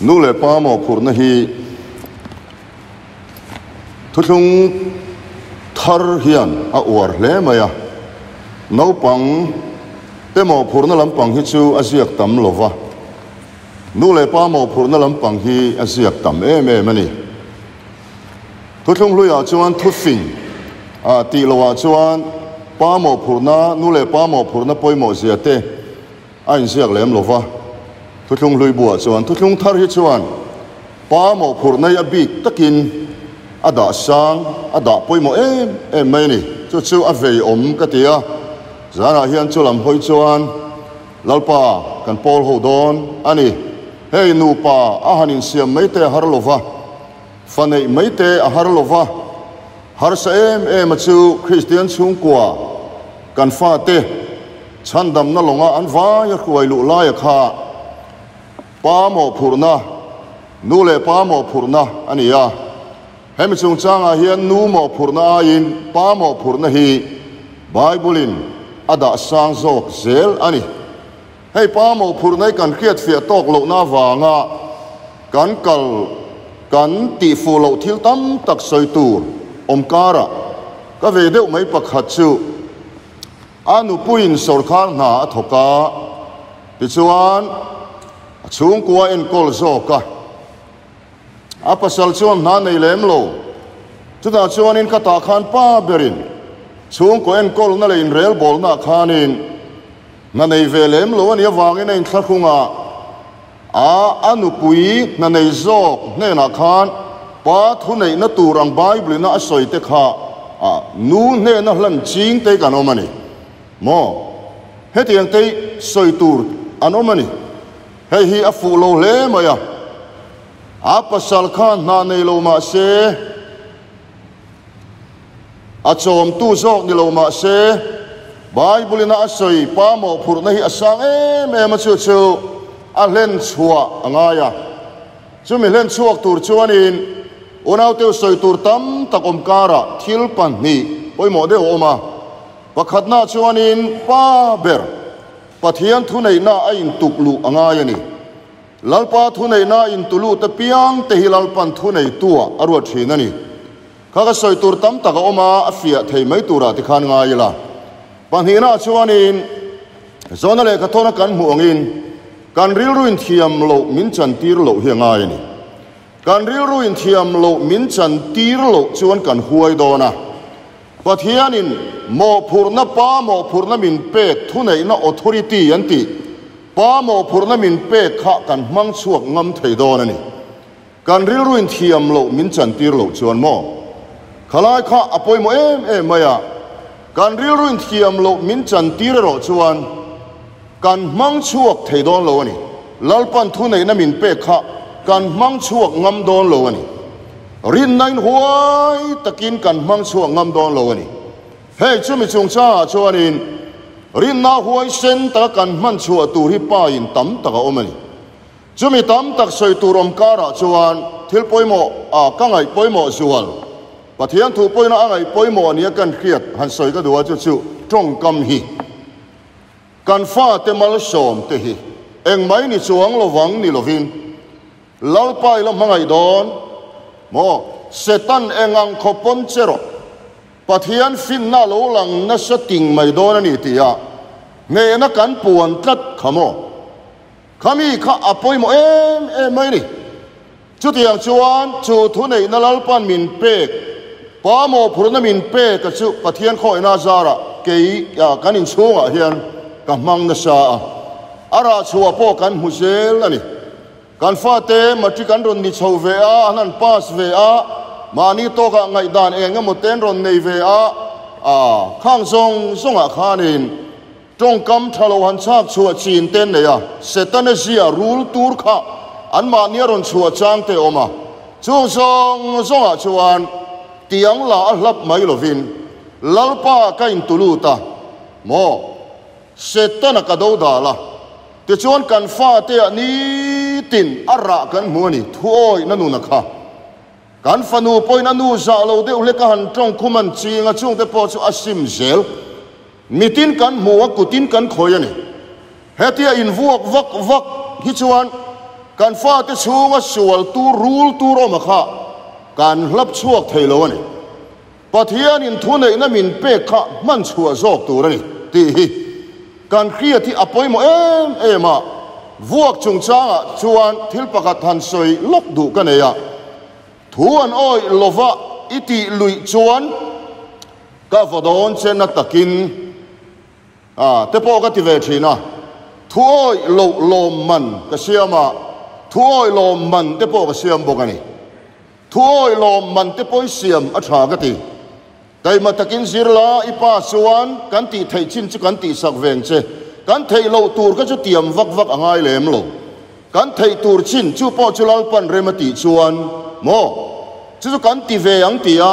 nu le pa mo phur na hi thuthung thar hian a war hle maya no pang te mo phur na lampang hi chu aziak tam lova nu le pa mo phur na lampang hi aziak tam mani thuthung luya chuan thufing ti lowa chuan pa mo phur na nu le pa mo phur na poimo zia te a in ziak lem lova thuthung lui bua chuan thuthung thar hi chuan pa mo phur na ya bik takin ada sang ada poimo mai ni chu a vei om ka tia zara hian chu lam hoi chuan lalpa kan pol ho don ani hei nu pa a hanin siam mai te har lova fanei mai te a har lova har sa chu Christian chung kwa kan fa te chandam na longa an va ya khuai lu la ya kha pa mo phurna nu le pa mo phurna ani ya hem chung changa hian nu mo phurna in pa mo phurna hi bible in ada sang zok zel ani hei pa mo phurnai kan khiat fia tok lo na wanga kan kal kan ti fu lo thil tam tak soi tur omkara ka ve deuh mai pakhat chu anu puin sarkar na thoka ti chuan chung kwa en kol zoka apasal chuan na nei lem lo chuta chuan in kata khan pa berin chung ko en kol na le in rel bol na khanin na nei velem lo ani awangin in thlakhunga anu pui na nei zok ne na khan pa thu nei na turang bible na asoi te kha nu ne na hlan ching te kanomani mo hetiang te soi tur anomani hei hi afu lo le maya apasal khan na nei lo ma se achom tu zok ni lo ma se bible na asoi pa mo phur na hi asang chu a len chua angaya chumi len chuak tur chuanin unau te soi tur tam takom kara thil pan ni poimo de oma pakhatna chuanin pa ber pathian thunei na a in tuklu angaya ni lalpa thunei na in tulu ta piang te hilal pan thunei tua arwa thina ni kaga soi tur tam taka oma afia thei mai tura ti khan nga yela panhina chuanin zona le kathona kan muangin kan ril ruin thiam lo min chan tir lo hi nga ni kan ril ruin thiam lo min chan tir lo chuan kan huai dona pathianin mo phurna pa mo phurna min pe thunei na authority anti pa mo phurna min pe kha kan mang chuak ngam thei dona ni kan ril ruin thiam lo min chan tir lo chuan mo khalai kha apoi mo maya kan ril ruin thiam lo min chan tir ro chuan kan mang chuak thei don lo ani lalpan thu nei na min pe kha kan mang chuak ngam don lo ani rin nain huai takin kan mang chuak ngam don lo ani hei chumi chung cha chuanin rin na huai sen ta kan man chua tur hi pa in tam taka omani chumi tam tak soi turom kara chuan thil poimo kangai poimo zual pathian thu poina angai poimo ania kan khiat han soi ka duwa chu trong kam hi kan fa te mal som te hi eng mai ni chuang lo wang ni lovin lalpai lo mangai don mo setan engang khopon chero pathian fin na lo lang na sating mai don ani tia nge na kan puan tlat khamo khami kha apoi mo mai ni chu tiang chuan chu thu nei na lalpan min pek pa mo phurna min pe ka chu pathian khoi na zara ke kanin chunga hian ka mang na sa ara chuwa po kan muzel ani kan fa te matri kan ron ni chho ve a hanan pas ve a mani to ka ngai dan enga moten ron nei ve a khang zonga khanin trong kam thalo han chak chuwa chin ten ne ya setanesia rule tur kha an ma ni ron chuwa chang te oma chu zonga chuan tiang la hlap mai lovin lalpa ka in tuluta mo setana ka do da la te chuan kan fa te ani tin ara kan muani thuoi na nu na kha kan fanu poina nu za lo de ule ka han trong khuman chinga chung te po chu asim zel mitin kan muwa kutin kan khoyani hetia in vuak vak hi chuan kan fa te chunga sual tu rule tu ro ma kha kan hlap chuak theilo ani pathian in thu nei na min pe kha man chua zok tur ani ti hi kan khria thi apoi mo em a vuak chung changa chuan thil pakhat han soi lok du ka neya thuan oi lova iti lui chuan ka vodon chen na takin te po ka ti ve thina thu oi lo man ka siama thu oi lo man te po ka siam bokani thu oi lo man te poi siam a tha ka ti tai ma takin zirla ipa chuan kan ti thei chin chu kan ti sak veng che kan thei lo tur ka chu tiam vak vak angai lem lo kan thei tur chin chu po chu lal pan remati chuan mo chu kan ti ve ang ti a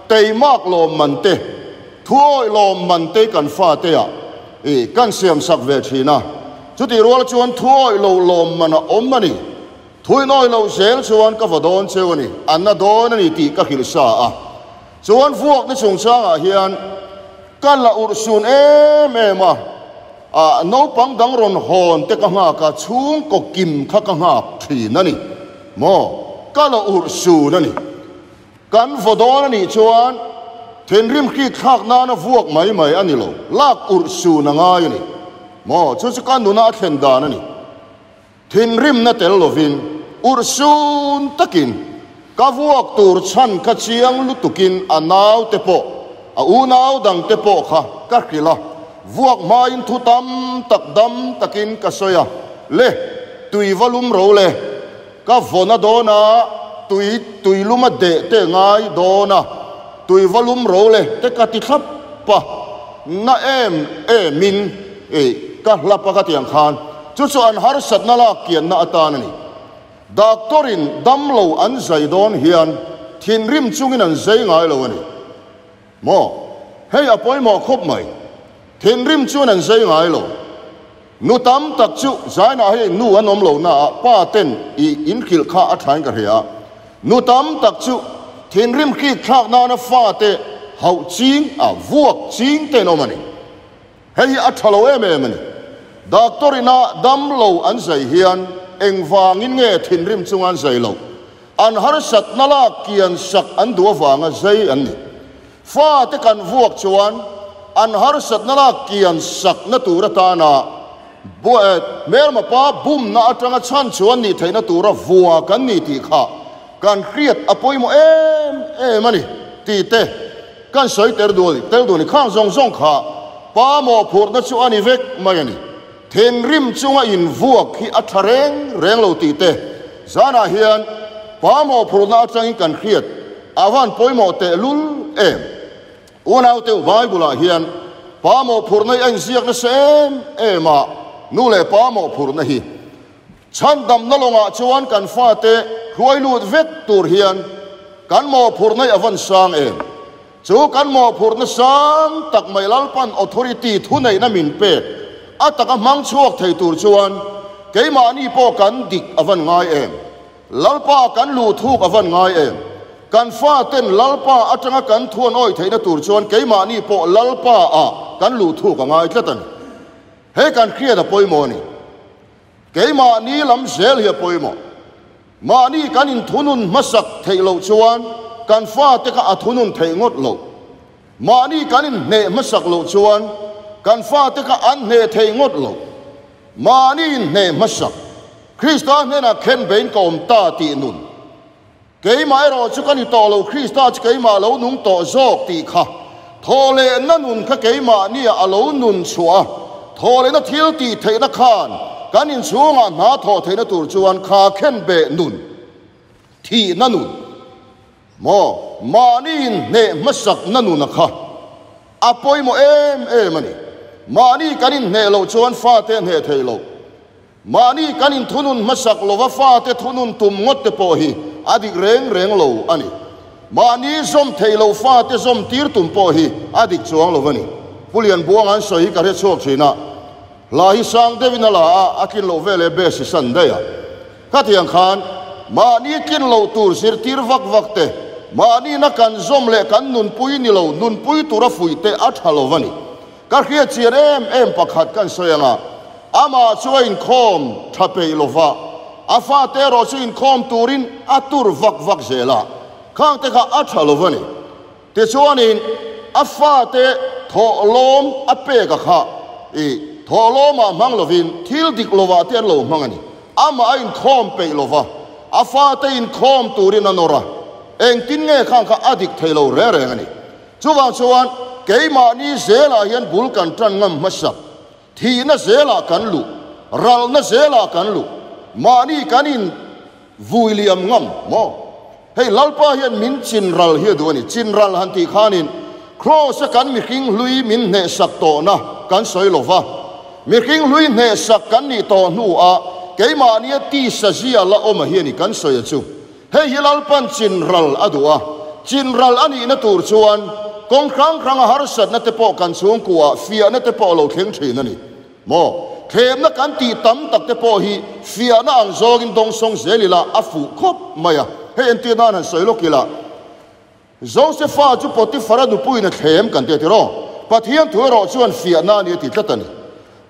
tei mak lo man te thu oi lo man te kan fa te a kan siam sak ve thina chu ti rual chuan thu oi lo man a om mani thui noi lo zel chuan ka vodon chewani anna don ani ti ka khil sa a chuan vuak ni chung changa hian kan la ur sun em no pang dang ron hon te ka nga ka chung ko kim kha ka nga thin ani mo ka la ur sun ani kan vodon ani chuan then rim khi khak na na vuak mai ani lo lak ur sun anga ani mo chu chu kan nu na thlen dan ani then rim na tel lovin ur sun takin ka vuak tur chan ka chiang lutukin anaw te po unaw dang te po kha ka khila vuak ma in thu tam tak dam takin ka soya le tui volum ro le ka vona dona tui luma de te ngai dona tui volum ro le te ka ti khap pa na min ka hlapa ka tiang khan chu an har sat na la kian na atan ani doctorin damlo an zaidon hian thin rim chungin an zai ngai lo ani mo hei apoi mo khop mai thin rim chun an zai ngai lo nu tam tak chu zaina hei nu anom lo na pa ten in khil kha a thain ka ria nu tam tak chu thin rim khi khak na na fa te hau ching vuak ching te no mani hei a thalo em ani doctorina damlo an zai hian engwangin nge thin rim chungan zailo an har sat nala kian sak an duwa wanga zai an ni fa te kan vuak chuan an har sat nala kian sak na tura ta na bo mer ma pa bum na atanga chan chuan ni theina tura vuwa kan ni ti kha kan kriat apoi mo em ani ti te kan soi ter doli khang zong kha pa mo phur na chu ani vek mai ani then rim chunga in vuak hi athareng reng lo ti te zana hian pa mo phurna changin kan khiat awan poimo te lul em unau te bible a hian pa mo phurna an ziak na sem ema nu le pa mo phurna hi chan dam na longa chuan kan fa te ruai lut vet tur hian kan mo phurna awan sang em chu kan mo phurna sang tak mai lalpan authority thu nei na min pe ataka mang chuak thei tur chuan keima ni po kan dik avan ngai em lalpa kan lu thuk avan ngai em kan fa ten lalpa atanga kan thuan oi theina tur chuan keima ni po lalpa kan lu thuk ngai tlatan he kan khria da poimo ni keima ni lam zel hi poimo ma ni kan in thunun masak theilo chuan kan fa te ka athunun thei ngot lo ma ni kan in ne masak lo chuan kan fa te ka an ne thei ngot lo mani ne masak Krista ne na khen bein kom ta ti nun kei mai ro chu kan to lo Krista ch kei ma lo nung to zok ti kha thole na nun kha kei ma ni a lo nun chua thole na thil ti thei na khan kan in chunga na tho thei na tur chuan kha khen be nun thi na nun mo mani ne masak na nun kha apoi mo em ani mani kanin ne lo chuan fa te ne thei lo mani kanin thunun masak lo wa fa te thunun tum ngot te po hi adik reng lo ani mani som thei lo fa te som tir tum po hi adik chuang lo wani pulian buang an soi ka re chok thina la hi sang devina la akin lo vele be si sandaya ka tiang khan mani kin lo tur sir tir vak te mani na kan zom le kan nun pui ni lo nun pui tura fui te athalo wani ka khia chian em pakhat kan soyanga ama chuain khom thape lova afa te ro chu in khom turin atur vak zela khang te kha athalovani te chuanin afa te tholom ape ka kha tholoma manglovin thil dik lova te lo mangani ama in khom pe lova afa te in khom turin anora eng tin nge khang kha adik thelo re ngani chuwang chuan keima ni zela hian bul kan tran ngam masap thi na zela kan lu ral na zela kan lu mani kanin vuiliam ngam mo hei lalpa hian min chin ral hi duani chin ral han ti khanin cross kan mi king lui min ne sak to na kan soi lova mi king lui ne sak kan ni to nu a keima ni ti sa zia la oma hian ni kan soi chu hei hilal pan chin ral adua chin ral ani na tur chuan kong krang har sat na te po kan chung kuwa fia na te po lo thleng thin ani mo them na kan ti tam tak te po hi fia na ang zogin dong song zelila afu khop maya he enti na han soilo kila Josepha chu Potifara du pui na them kan te ro pathian thu ro chuan fia na ni ti tlatani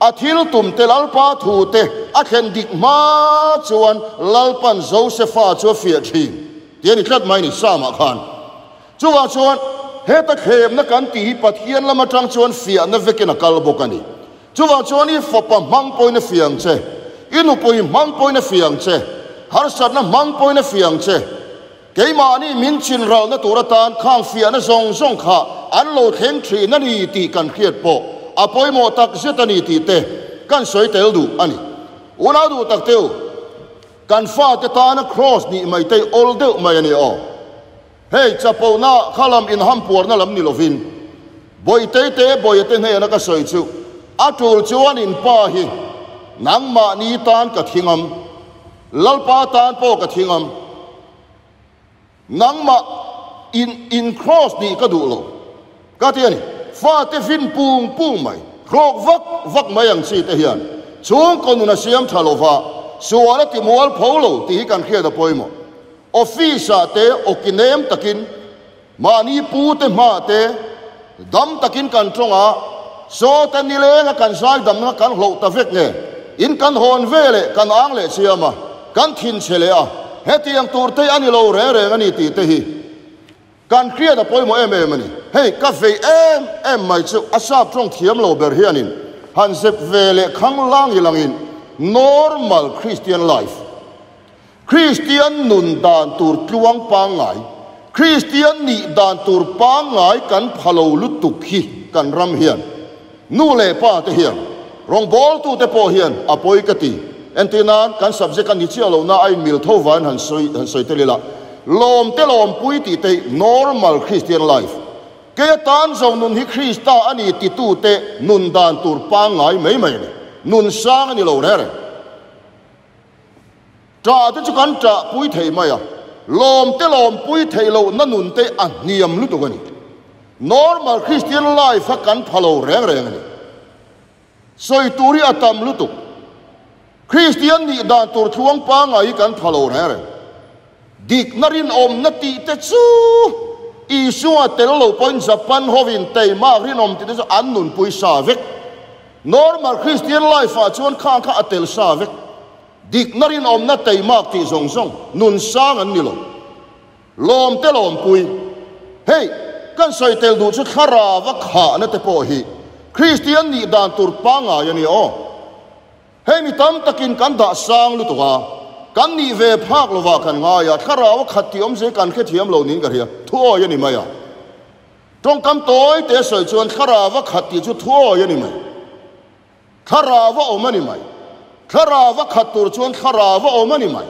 athil tum te lalpa thu te a khen dik ma chuan lalpan Josepha chu fia thin tiani tlat mai ni sama khan chuwa chuan he ta khem na kan ti pathian lama tang chuan fia na vekena kalbokani chuwa chuan i fopa mang poi na fiang che inu poi mang poi na fiang che har sat na mang poi na fiang che keima ni min chin ral na turatan khang fia na zong kha an lo thleng thri na ni ti kan khiat po apoi mo tak zetani ti te kan soi tel du ani una du tak teu kan fa te ta na cross ni mai te ol deu mai ani o hey chapo na khalam in hampur na lam ni lovin boy te ne na ka soi chu atul chuan in pa hi nangma ni tan ka thingam lalpa tan po ka thingam nangma in cross ni ka du lo ka ti ani fa te fin pung mai krok vak mai ang si te hian chung kon na siam thalova suala ti mual pholo ti kan khia da poimo office te okinem takin mani pu te ma te dam takin kan tronga so tan ni le nga kan sai dam na kan hlo ta vek nge in kan hon vele kan ang le siama kan thin chele a heti ang tur te ani lo re ngani ti te hi kan khia da poimo em ani hey ka ve em mai chu asap trong thiam lo ber hianin han sep vele khang lang ilangin normal Christian life Christian nun dan tur tluang pangai Christian ni dan tur pangai kan phalo lutuk hi kan ram hian nu le pa te hian rong bol tu te po hian apoi ka ti entinan kan subject kan ni chialo na ai mil thowan han soi te lila lom pui ti te normal Christian life ke tan zong nun hi Krista ani ti tu te nun dan tur pangai mai ni nun sang ani lo re tra te chu kan tra pui thei mai a lom pui thei lo na nun te an niam lu tu gani normal Christian life ha kan phalo reng ani soi turi atam lu tu Christian ni dan tur thuang pa ngai kan phalo re dik narin om na ti te chu isua tel lo point Japan hovin te ma rin om ti te an nun pui sa vek normal Christian life a chuan khang kha atel sa vek dik narin om na te mak ti zong nun sang an ni lo lom pui hey kan soi tel du chu khara wa kha na te po hi Christian ni dan tur pa nga yani o hey mi tam takin kan da sang lu to wa kan ni ve phak lo wa kan nga ya khara wa khat ti om je kan khe thiam lo nin ka ria thuo yani ma ya trong kam toy te soi chuan khara wa khat ti chu thuo yani mai khara wa om ani mai khara wa khat tur chuan khara wa om ani mai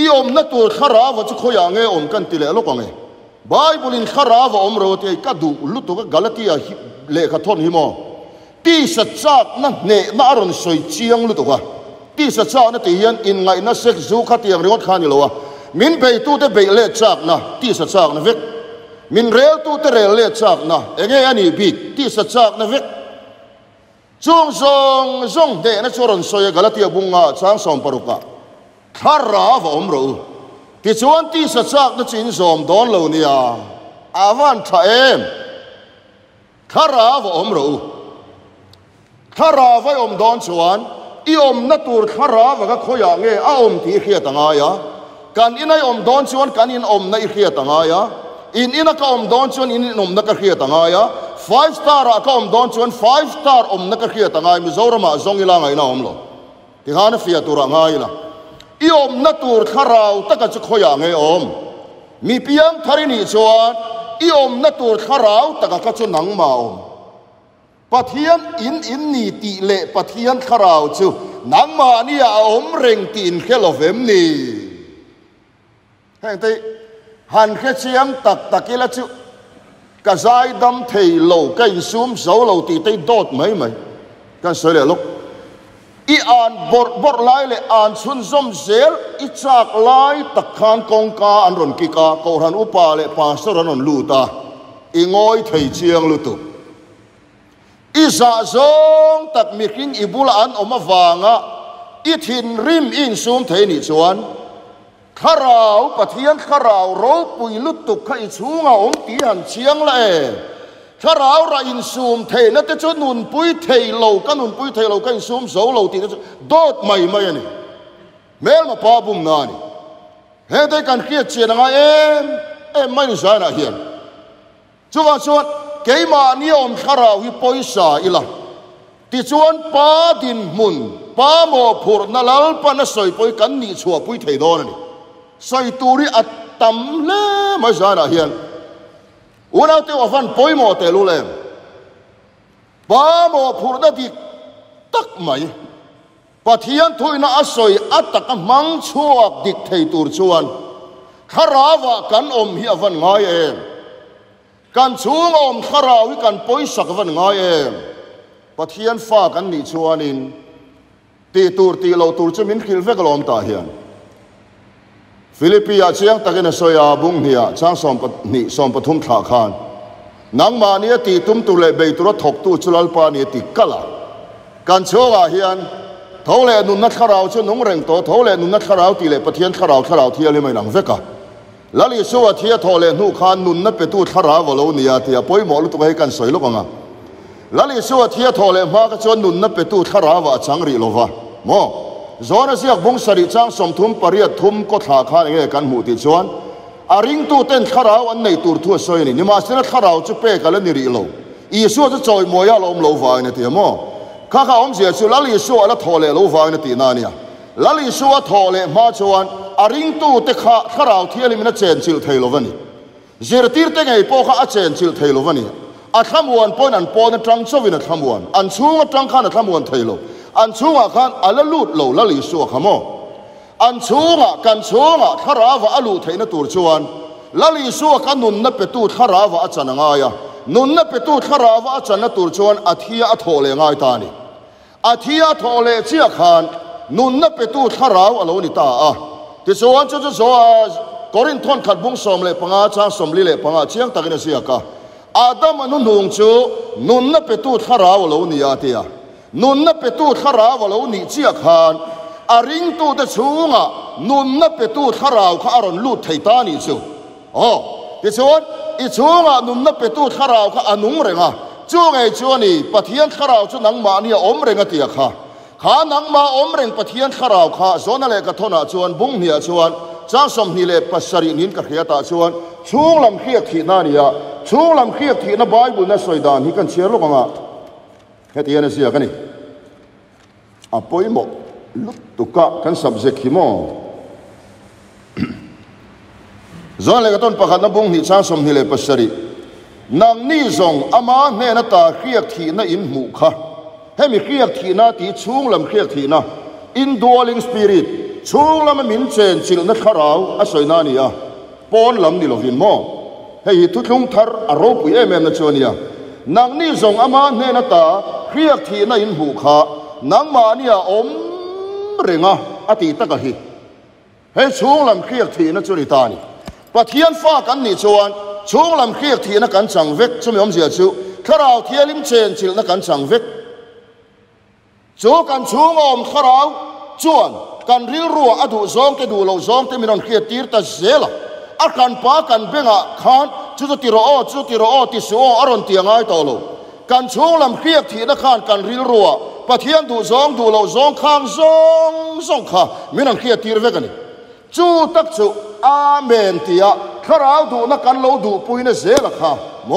i om na tur khara wa chu khoya nge om kan ti le lo ka nge Bible in khara wa om ro te ka du lu to ka Galatia le ka thon hi mo ti sa chak na ne na ron soi chiang lu to ka ti sa chak na ti hian in ngai na sek zu kha tiang ringot khan ni lo wa min bei tu te bei le chak na ti sa chak na vek min rel tu te rel le chak na enge ani bi ti sa chak na vek chung zong de na choron soi Galatia bunga chang som paruka khara wa om ro ti chuan ti sa chak na chin zom don lo ni a awan tha em khara wa om ro khara wa om don chuan i om na tur khara wa ka khoya nge a om ti khia tanga ya kan inai om don chuan kan in om na i khia tanga ya in ina ka om don chuan in om na ka khia tanga ya 5 star a ka om don chuan 5 star om na ka khia tanga mi zorama zong ila ngai na om lo ti hana fia tura ngai la i om na tur kharau taka chu khoya nge om mi piang tharini chuan i om na tur kharau taka ka chu nang ma om pathian in ni ti le pathian kharau chu nang ma ni a om reng tin khelovem ni heng te han khe chiang tak takila chu ka zai dam thei lo kai sum zo lo ti te dot mai mai kan soi le lok i an bor lai le an chun zom zel i chak lai tak khan kong ka an ron ki ka ko ran upa le pastor an lu ta i ngoi thei chiang lu tu i za zong tak mi king ibula an oma wanga i thin rim in sum thei ni chuan kharau pathian kharau ro pui lut tu khai chunga om ti han chiang la e kharau ra in sum thei na te chu nun pui thei lo ka nun pui thei lo ka in sum zo lo ti dot mai mai ani mel ma pa bum na ni he te kan khia che na em mai ni sa na hian chuwa chuan keima ni om kharau hi poisa ila ti chuan pa din mun pa mo phur na lal pa na soi poi kan ni chua pui thei do na ni soi turi at tam le mai sa na hian una te ofan poi mo te lu le pa mo phur da di tak mai pathian thui na asoi atak mang chuak dik thei tur chuan kharawa kan om hi avan ngai em kan chung om kharawi kan poi sak avan ngai em pathian fa kan ni chuanin ti tur ti lo tur chumin khil ve kalom ta hian Philippia chiang takena soya bung hia chang som pathum tha khan nang ma ni ti tum tu le be tur thok tu chulal pa ni ti kala kan chowa hian thole nun na kharau chu nung reng to thole nun na kharau ti le pathian kharau thia le mai nang veka lali suwa thia thole nu khan nun na pe tu kharau walo nia tia poi mo lu tu kai kan soi lo anga lali suwa thia thole ma ka chon nun na pe tu kharau wa changri lova mo zona siak bung sari chang som thum pariat thum ko tha kha nge kan mu ti chuan a ring tu ten kharau an nei tur thu soi ni ma sina kharau chu pe kala ni ri lo i su chu choi moya lom lo wa ni ti mo kha om sia chu lali su ala thole lo wa ni ti na nia lali su a thole ma chuan a ring tu te kharau thiali mina chen chil thei lo wani zir tir te ngai po kha a chen chil thei lo wani a thamuan pon an pon tang chowin a thamuan an chunga tang khan a thamuan thei lo an chunga khan ala lut lo lali su khamo an chunga kan chunga kharawa alu theina tur chuan lali su kan nun na petu kharawa achana nga ya nun na petu kharawa achana tur chuan athia athole ngai ta ni athia thole chia khan nun na petu kharaw alo ni ta a ti chuan chu zo korin thon khat bung som le panga cha som li le panga chiang takina sia ka adam anu nung chu nun na petu kharaw alo ni ya tia nun na petu kharaw alo ni chia khan a ring tu te chunga nun na petu kharaw kha aron lut thei ta ni chu ti chuan i chunga nun na petu kharaw kha anung renga chu ngai chu ni pathian kharaw chu nang ma ni om renga tia kha nang ma om reng pathian kharaw kha zona le ka thona chuan bung hia chuan cha som ni le pasari nin ka khia ta chuan chung lam khiak thi na nia chung lam khiak thi na bible na soidan hi kan chiar lo nga hetiana sia kani apoimo lut tuka kan subject hi mo zon le ka ton pakhat na bung hi cha som ni le pasari nang ni zong ama ne na ta khiak thi na in mu kha hemi khiak thi na ti chung lam khiak thi na indwelling spirit chung lam min chen chil na kharau a soina nia pon lam ni lovin mo hei thu thung thar a ro pu em na chonia nang ni zong ama ne na ta khiak thi na in mu kha nang ma nia om renga ati taka hi hei chung lam khiak thi na chuni ta ni pathian fa kan ni chuan chung lam khiak thi na kan chang vek chumi om zia chu kharau thialim chen chil na kan chang vek chu kan chung om kharau chuan kan ril ruwa adu zong te du lo zong te minon khia tir ta zela a kan pa kan benga khan chu tiro o ti su o aron tiangai to lo kan chung lam khiak thi na khan kan ril ruwa ปัทยันดูซองดูเราซองข้างซองข้ามินังเขียตีรเวกันนี่จูตักจูอาเมนตีอะข้าเราดูนักกันเราดูปุยนะเสละข้าโม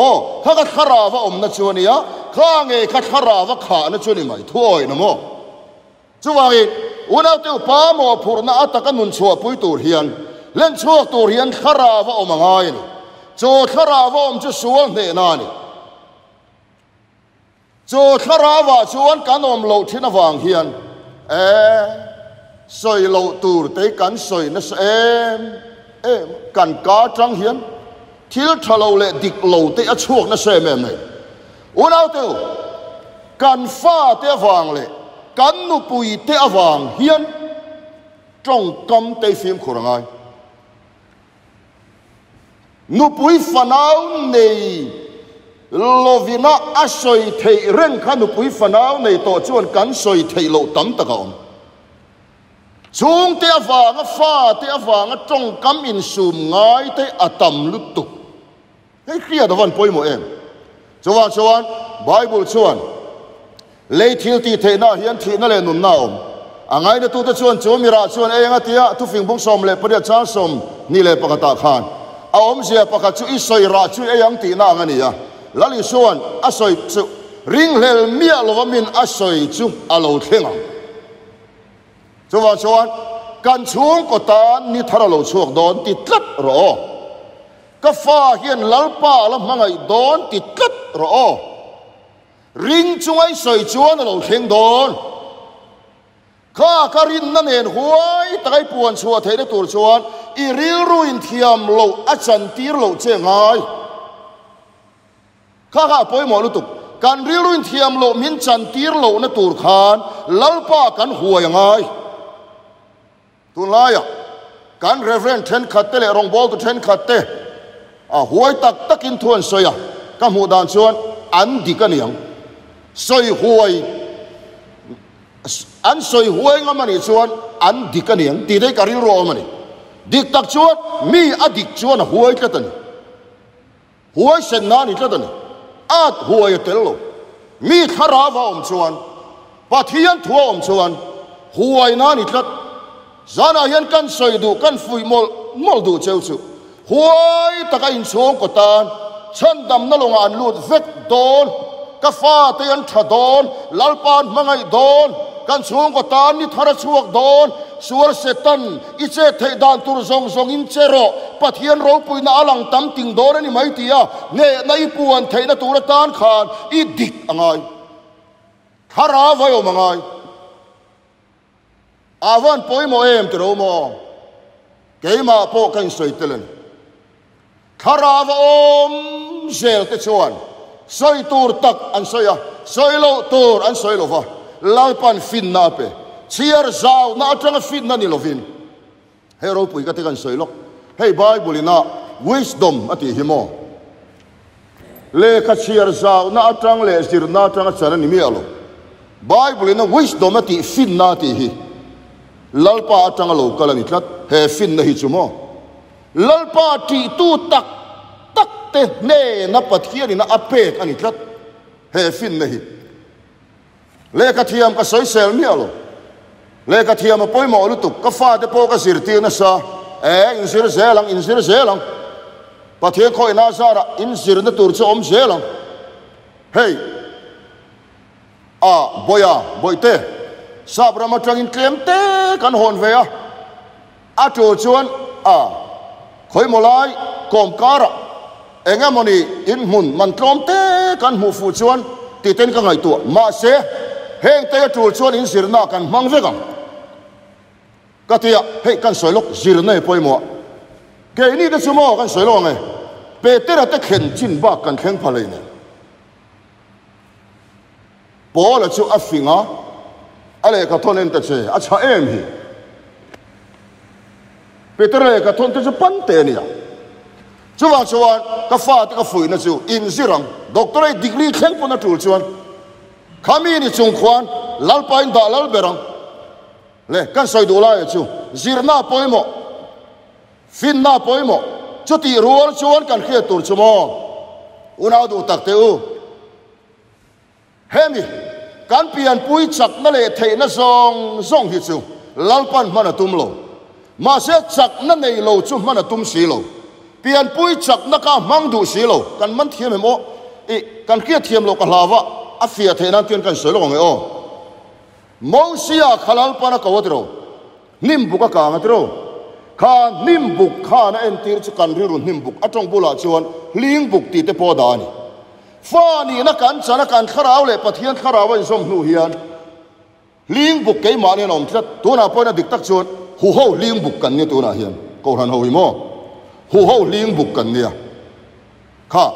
ข้าก็ข้าราวะนัชวนี่อะข้าเงยข้าราวะข้านัชวนี่ไม่ถ้วยนะโมจูว่าอีอุณเอาเตียวป้าโมพูร์น่าอัตกันนุนชัวปุยตูเฮียนเล่นชัวตูเฮียนข้าราวะมังไงนี่โจข้าราวะจะสวนเนนานี่โจข้าราวะชวนกันโลที่นวางเฮียนสอยโลตูร์เตกันสอยนั่นกันกาจังเฮียนทิลทะเลาเลดิกโลเตอช่วงนั่นเสมเลยอุณเอาเตียวกันฟ้าเตวางเลยกันนุปุยเตวางเฮียนจงกำเตฟิมขรางไงนุปุยฟันเอาในโลวินาอาศัยเทเร่งขันุปุยฟันเอาในตัวชวนกันสอยเทโลตั้มตะกอนช่วงเตวางฟ้าเตวางจงกำอินสูมง่ายเตอตัมลุตุให้เคลียร์ตะวันปอยโมเองชวนไบเบิลชวนเลยทิลตีเทน่าเฮียนทีนั่นเลยนุนน่าอังไงเนี่ยตัวจะชวนมีราชวนเองอ่ะที่อ่ะทุกฟิงบุงสมเลยประเดี๋ยวช้าสมนี่เลยปกติขานเอาเสียปกติช่วยสอยราชวยยังตีน่างันนี่อ่ะแล้วลิชวนอาศัยจุริงเลลเมียลวมินอาศัยจุอาโลเทงอ่ะชวนการช่วงก็ตานนี่ทาราโลช่วงโดนติดลัดรอก็ฟ้าเฮียนลัลป้าแล้วมังไงโดนติดลัดรอริงช่วยสอยจวนเราเข่งโดนข้าการินนั่นเองหวยตะไคปวนชัวเทได้ตัวชวนอีริลรุนเทียมโลอาจันตีโลเจงไงข้าปอยหมอลุตุกการริลรุนเทียมโลมินจันตีโลนั่นตัวขานลัลป้ากันหัวยังไงตัวไรอ่ะการเรฟเรนเทนขัดเตะรองบอลตัวเทนขัดเตะหวยตักอินทวนสอยก็หมู่ด่านชวนอันดีกันยังสอยหวยอันสอยหวยงั้นมันนี่ชวนอันดีกันยังตีได้การิโรมันนี่ดิกตักชวนมีอดีกชวนหวยกันนี่หวยเส้นนานี่กันนี่อาดหวยเตลโลมีขาราวะชวนปัทยันทัวชวนหวยนานี่กันจานาเห็นกันสอยดูกันฟุยมอลดูเจ้าชูหวยตะกันอินชวงกตานฉันดำนั่งลงอันลูดเวกโดนกาฟ้าเตียนถดอนลัลปานมังไงโดนกันช่วงก็ตานนี่ทาราช่วงโดนสวรเสตันอิเจเทดานตุรซงอินเจโรปัทยันเราปุยน่าอลังตั้มติงโดนนี่ไม่ตีอ่ะเนี่ยในปวนเทนตุรตานขานอีดิกอะไรทาราวายมังไงอาวันปอยโมเอ็มตรโมเกมาโปกันสวยเตลนทาราวมเจลเตชวนสอยตูร์ตักอันสอยสอยโลตูร์อันสอยโลฟะลาปันฟินนาเปเชียร์ซาวน่าจังฟินนั่นนี่โลฟินเฮโร่ปุยก็เทกันสอยโลเฮ้ยไบเบิลน่ะ wisdom อติหิโมเลขเชียร์ซาวน่าจังเลสิร์น่าจังฉันนี่มีอะไรไบเบิลน่ะ wisdom อติฟินน่าติหิลาปาจังโลกัลนิทัดเฮฟินนะฮิจุโมลาปาติตูตักเตเน่นับปัทเคียนี่นะอเปกอันนี้ครับเฮฟินนะฮิเลกเทียมก็สอยเซลมีอะไรเลกเทียมมาปอยหมอลุตุกก็ฟาเตโปก็สิรตีนะซาอินสิรเซลังปัทเคียคอยนาซาระอินสิรนะตูร์ชอมเซลังเฮ้ยบอยเตซาบรามาจังอินเคลมเตกันฮอนเวียโจชวนคอยโมไลกอมการะเองมันนี่อินมุนมันตรอมเตกันหูฟูชวนตีเต้นกันไงตัวมาเสเฮงเตะจูชวนอินสิรนากันมังเวกันก็ที่เฮ้ยกันสวยลกสิรนาปอยมัวเกนี่ได้สมอกันสวยลงไงเปเตอร์ตะเข็นจินบ้ากันแข็งพลัยเนี่ยปอละจูอัฟฟิงะอะไรก็ทนเองแต่เชอชาเอ็มฮีเปเตอร์เลยก็ทนแต่จะปั้นเตนี่ชวนก็ฟ้าที่ก็ฝืนนะจูอินสิรังด็อกเตอร์ดีกรีแข็งปนจูชวนขามีนี่จงควานลัลปายน์ด่าลัลเบรังเลยกันสอยดูไล่จูซิร์น่าปอยโมฟินน่าปอยโมจุดที่รัวชวนกันเขียนตัวชโมอุณาดูตักเตอูเฮมิ kan pian pui chak na le thei na zong hi chu lalpan mana tum lo ma se chak na nei lo chu mana tum si lo pian pui chak na ka mang du si lo kan man thiam mo e kan kia thiam lo ka hlawa a fia thei nan tian kan soi lo nge o mo sia khalal pa na ka wotro nim buka ka ngatro kha nim buk kha na en tir chu kan ri ru nim buk atong bula chuan ling buk ti te po da ni fa ni na kan chana kan kharau le pathian kharawa in som nu hian ling buk ke ma ne nom thlat tu na po na dik tak chuan hu ho ling buk kan ni tu na hian ko ran ho hi mo hu ho ling buk kan ni kha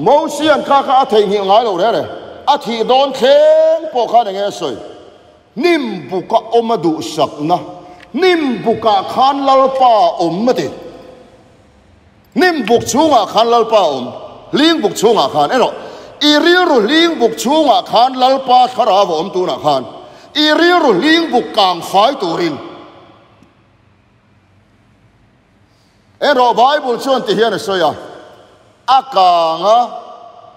mo sian kha kha thei ngi ngai lo re a thi don theng po kha nge soi nim buka omadu sakna nim buka khan lalpa ommati nim buk chunga khan lalpa ling buk chunga khan ero iriru ling buk chunga khan lalpa kharawa tu na khan iriru ling buk kang fai turin ero bible chon ti hian soya akanga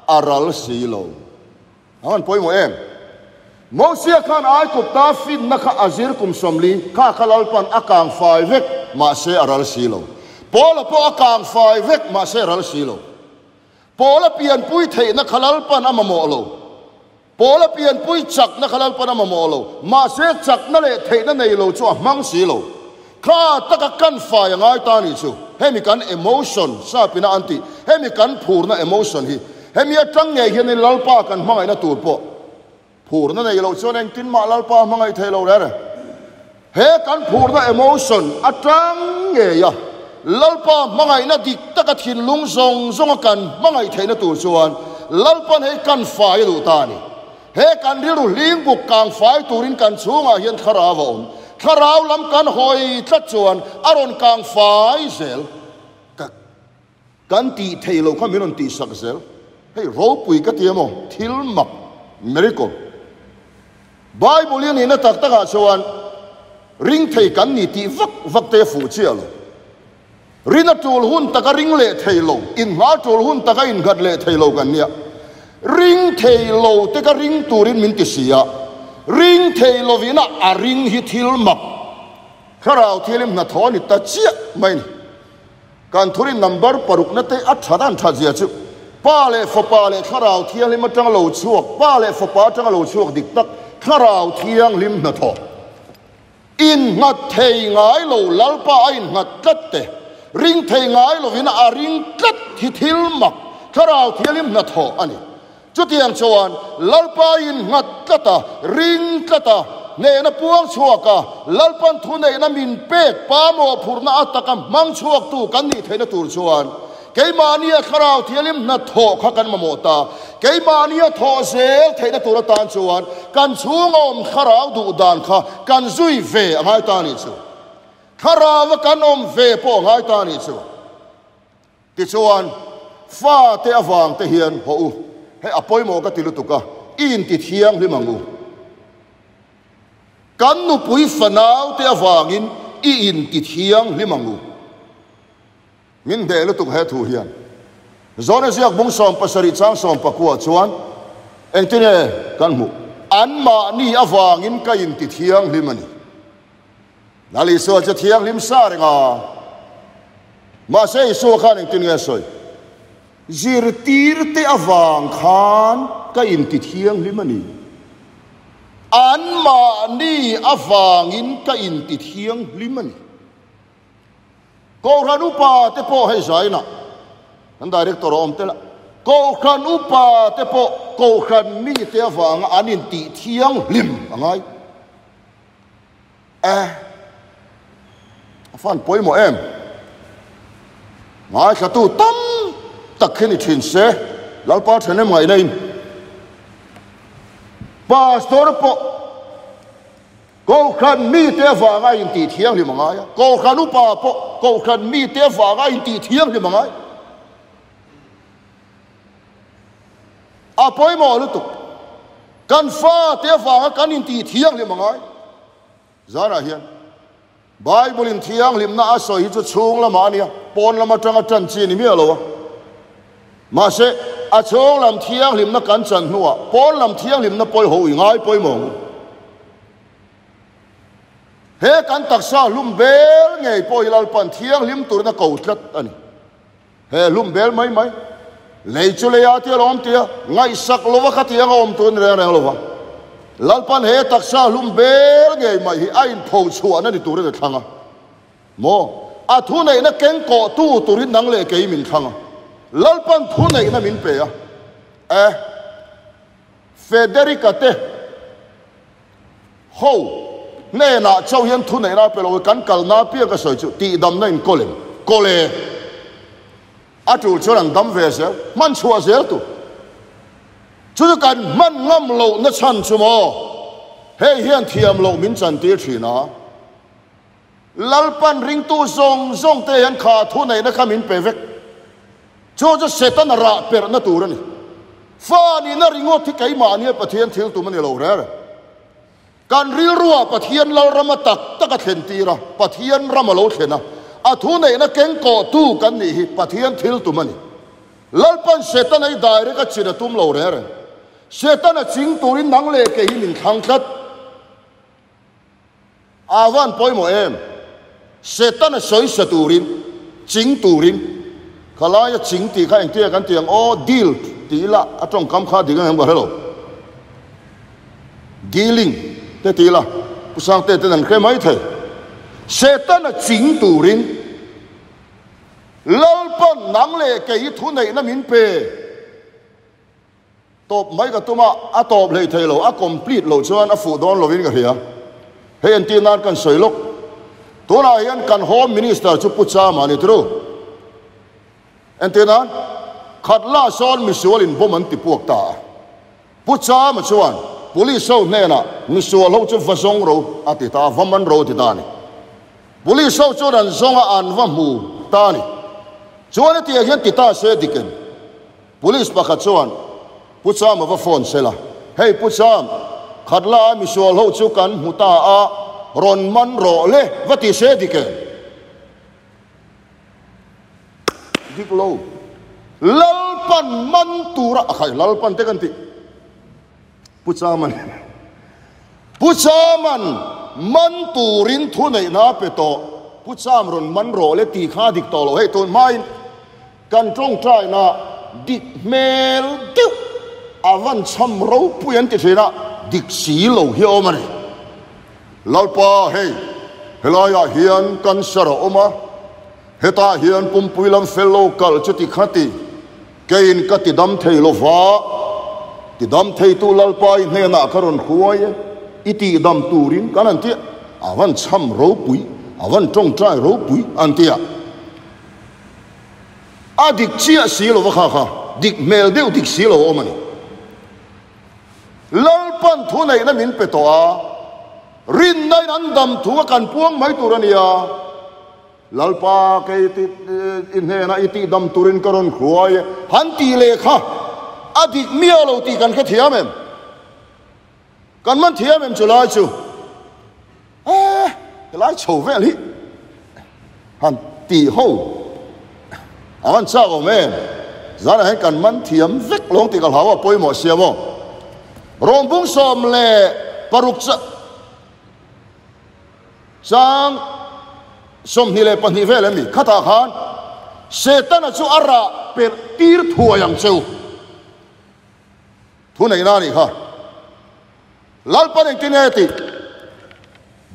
aral silo awan poi mo em Mosia khan ai kup ta fin na kha azir kum somli kha khalal pan akang fai vek ma se aral silo pola po akang fai vek ma se aral silo pola pian pui thei na khalal pan amamo lo pola pian pui chak na khalal pan amamo lo ma se chak na le thei na nei lo chu mang silo kha taka kan fai ngai ta ni chu hemi kan emotion sa pina anti hemi kan phur na emotion hi hemi atang nge hian ni lalpa kan mangai na tur po phur na nei lo chuan eng tin ma lalpa mangai thei lo re he kan phur na emotion atang nge ya lalpa mangai na dik taka thin lung zong kan mangai thei na tur chuan lalpan he kan fai lu ta ni he kan ri ru ling buk kang fai turin kan chunga hian kharawa kharau lam kan hoi tlat chuan aron kang fai zel kan ti thei lo kha minon ti sak zel hei ro pui ka tiamo thil mak miracle bible ni na tak taka chuan ring thei kan ni ti vak te fu chialo rina tul hun taka ring le thei lo in nga tul hun taka in gat le thei lo kan nia ring thei lo te ka ring turin min ti sia ring thei lo vina a ring hi thil mak kharau thilim na thoni ta chia mai ni kan thurin number paruk na te a thadan thajia chu pa le fo pa le kharau thilim atang lo chuak pa le fo pa atang lo chuak dik tak kharau thiang lim na tho in ngat thei ngai lo lalpa in ngat kat te ring thei ngai lo vina a ring kat hi thil mak kharau thilim na tho ani chutiang chuan lalpa in ngat kata ring kata ne na puang chuaka lalpan thu nei na min pek pa mo phurna ataka mang chuak tu kan ni theina tur chuan keimania kharau thialim na tho kha kan mamota keimania tho zel theina tur tan chuan kan chungom kharau du dan kha kan zui ve angai ta ni chu kharaw kan om ve po ngai ta ni chu ti chuan fa te awang te hian ho u he apoi mo ka tilutuka in ti thiang limangu kan nu pui fanau te awangin in ti thiang limangu min de lutuk he thu hian zona ziak bung som pasari chang som pakua chuan engtine kan mu an ma ni awangin ka in ti thiang limani nali so cha thiang lim sa renga ma sei so khan engtin nge soi zir tir te awang khan ka in ti thiang limani an ma ni awangin ka in ti thiang limani ko ranupa te po he zaina an director om tela ko ranupa te po ko ran mi te awang anin ti thiang lim angai fan poi mo em ngai khatu tam tak khini thin se lalpa thane mai nei pastor po ko khan mi te wanga in ti thiang li mangai ko khanu pa po ko khan mi te wanga in ti thiang li mangai apoi mo lu tu kan fa te wanga kan in ti thiang li mangai zara hian bible in thiang lim na asoi chu chung lama ania pon lama tanga tan chi ni mi alo ma se a chong lam thiang lim na kan chan nuwa pon lam thiang lim na poi ho ngai poi mong he kan taksa lum bel ngei poi lal pan thiang lim tur na ko tlat ani he lum bel mai lei chu le ya ti lom ti ngai sak lova khatiang om tun re re lova lal pan he taksa lum bel ngei mai hi ain pho chuan ani tur re thanga mo a thu nei na keng ko tu turin nang le ke min thanga lal pan thu nei na min pe a Federica te ho nè na châu hiền thu này na pe lo kan kal na pia ka soi chu ti dam na in kole a tu cho ran dam ve se man chua zel tu chu kan man ngam lo na chan chu mo he hian thiam lo min chan ti thi na lalpan ring tu zong te hian kha thu này na khamin pe vek cho setan ra per na tu ran fa ni na ringo thi kai ma ni pathian thil tu man lo re kan ril ruwa pathian lal rama taka thlen tira pathian rama lo thlena a thu nei na keng ko tu kan ni hi pathian thil tu mani lalpan setan ai direct a china tum lo re setan a ching turin nang le ke hi min thang tlat awan poimo em setan a soi saturin ching turin khalaya ching ti kha eng tia kan tiang o deal ti la atong kam kha ding ang ba hello dealing te ti la pusang te nan khe mai the setan a ching turin lalpan nang le ke hi thu nei na min pe top mai ka tuma a top le thei lo a complete lo chuan a fu don lovin ka hia he an ti nan kan soilok tuna hian kan home minister chu pucha mani tru an ti nan khatla son misual in boman ti puak ta pucha ma chuan police so nena misual ho chu vasong ro atita vaman ro ti ta ni police so chu ran zonga an va mu ta ni chuan ti hian ti ta se diken police pakhat chuan pucha ma va phone sela hey pucha khatla misual ho chu kan muta a ron man ro le vati se diken dik lo lalpan man tura khai lalpan te kan ti puchaman man turin thu nei na pe to pucham ron man ro le ti kha dik to lo he ton mai kan trong trai na dik mel tu avan cham ro puyan ti thena dik si lo hi omani lalpa hey helaya hian kan sara oma heta hian pumpuilam fellow kal chuti khati kein ka ti dam thei lo wa ti dam thei tu lalpai hne na karon khuai iti dam turin kanan ti awan cham ro pui awan tong trai ro pui antia adik chia si lo wa kha dik mel deu dik si lo omani lalpan thu nei na min pe to a rin nai nan dam thu kan puang mai turania lalpa ke ti inhe na iti dam turin karon khuai han ti le kha adik mialo ti kan kha thiamem kan man thiamem chulai chu lai chou ve li han ti ho awan cha go men zana han kan man thiam vek long ti kal hawa poi mo siamo rombung som le paruk cha sang som ni le pan hi ve le mi khata khan setan chu ara per tir thua yang cheu thu nei na ni kha lalpan eng tin eti